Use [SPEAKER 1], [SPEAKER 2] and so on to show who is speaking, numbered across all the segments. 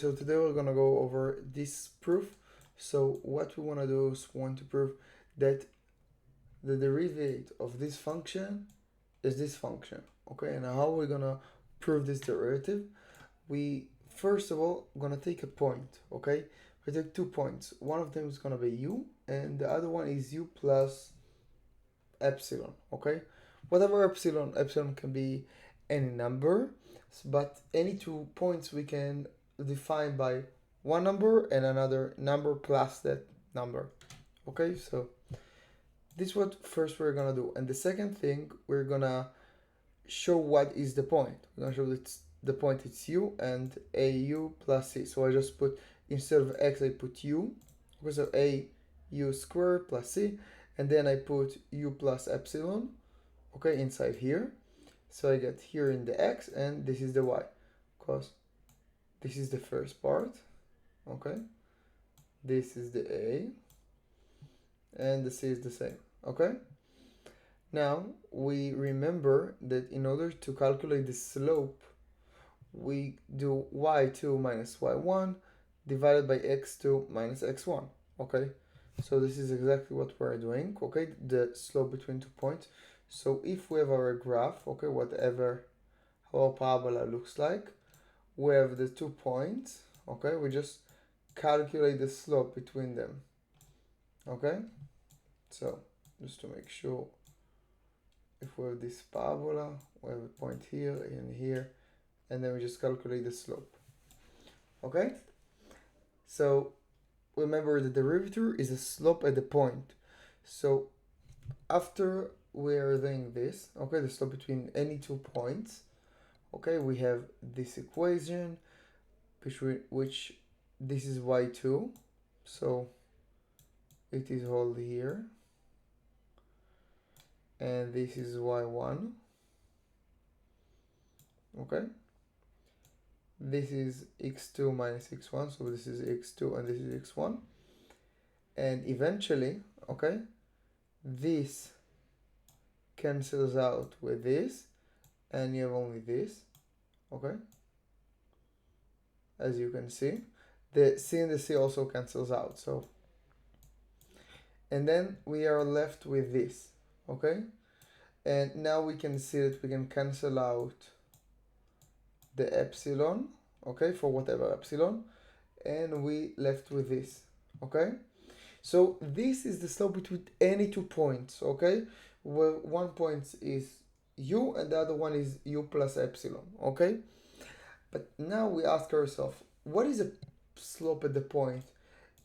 [SPEAKER 1] So today we're gonna go over this proof. So what we wanna do is want to prove that the derivative of this function is this function. Okay, and how we're gonna prove this derivative? We first of all gonna take a point. Okay, we take 2 points. One of them is gonna be u, and the other one is u plus epsilon. Okay, whatever epsilon can be any number, but any 2 points we can define by one number and another number plus that number. Okay, so this is what first we're gonna do, and the second thing we're gonna show what is the point. We're gonna show that the point it's u and au plus c. So I just put, instead of x I put u, okay, so a u squared plus c, and then I put u plus epsilon, okay, inside here. So I get here in the x, and this is the y, because this is the first part, okay, this is the a, and the c is the same. Okay, now we remember that in order to calculate the slope, we do y2 minus y1 divided by x2 minus x1. Okay, so this is exactly what we're doing. Okay, the slope between 2 points. So if we have our graph, okay, whatever how a parabola looks like, we have the 2 points. Okay, we just calculate the slope between them. Okay, so just to make sure, if we have this parabola, we have a point here and here, and then we just calculate the slope. Okay, so remember the derivative is a slope at the point. So after we are doing this, okay, the slope between any 2 points, okay, we have this equation which this is y2, so it is all here, and this is y1. Okay, this is x2 minus x1, so this is x2 and this is x1, and eventually, okay, this cancels out with this, and you have only this. Okay, as you can see, the c and the c also cancels out, so, and then we are left with this. Okay, and now we can see that we can cancel out the epsilon, okay, for whatever epsilon, and we left with this. Okay, so this is the slope between any 2 points, okay, where one point is u and the other one is u plus epsilon. Okay, but now we ask ourselves, what is a slope at the point?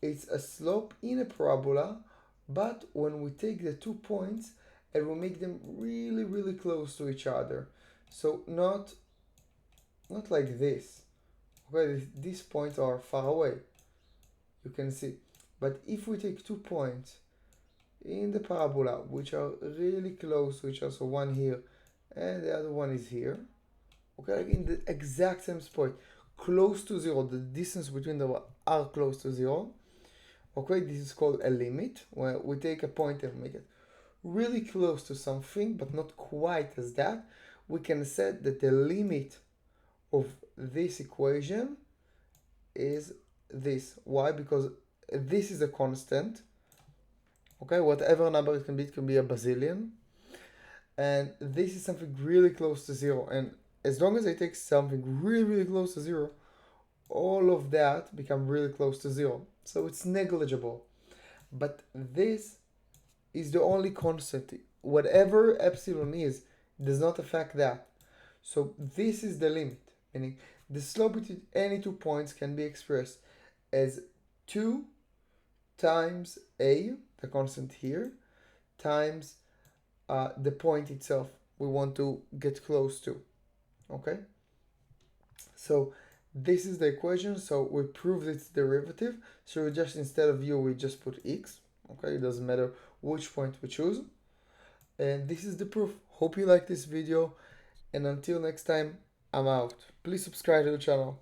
[SPEAKER 1] It's a slope in a parabola, but when we take the 2 points and we make them really close to each other, so not like this. Okay, these points are far away, you can see, but if we take 2 points in the parabola which are really close to each other, so one here and the other one is here, okay, in the exact same spot, close to zero, the distance between them are close to zero. Okay, this is called a limit, where we take a point and make it really close to something but not quite as that. We can set that the limit of this equation is this. Why? Because this is a constant. Okay, whatever number it can be a bazillion, and this is something really close to zero, and as long as I take something really close to zero, all of that become really close to zero, so it's negligible. But this is the only constant. Whatever epsilon is does not affect that. So this is the limit, meaning the slope between any 2 points can be expressed as 2 times a, the constant here, times the point itself we want to get close to. Okay, so this is the equation. So we proved its derivative, so we just, instead of u, we just put x. Okay, it doesn't matter which point we choose, and this is the proof. Hope you like this video, and until next time, I'm out. Please subscribe to the channel.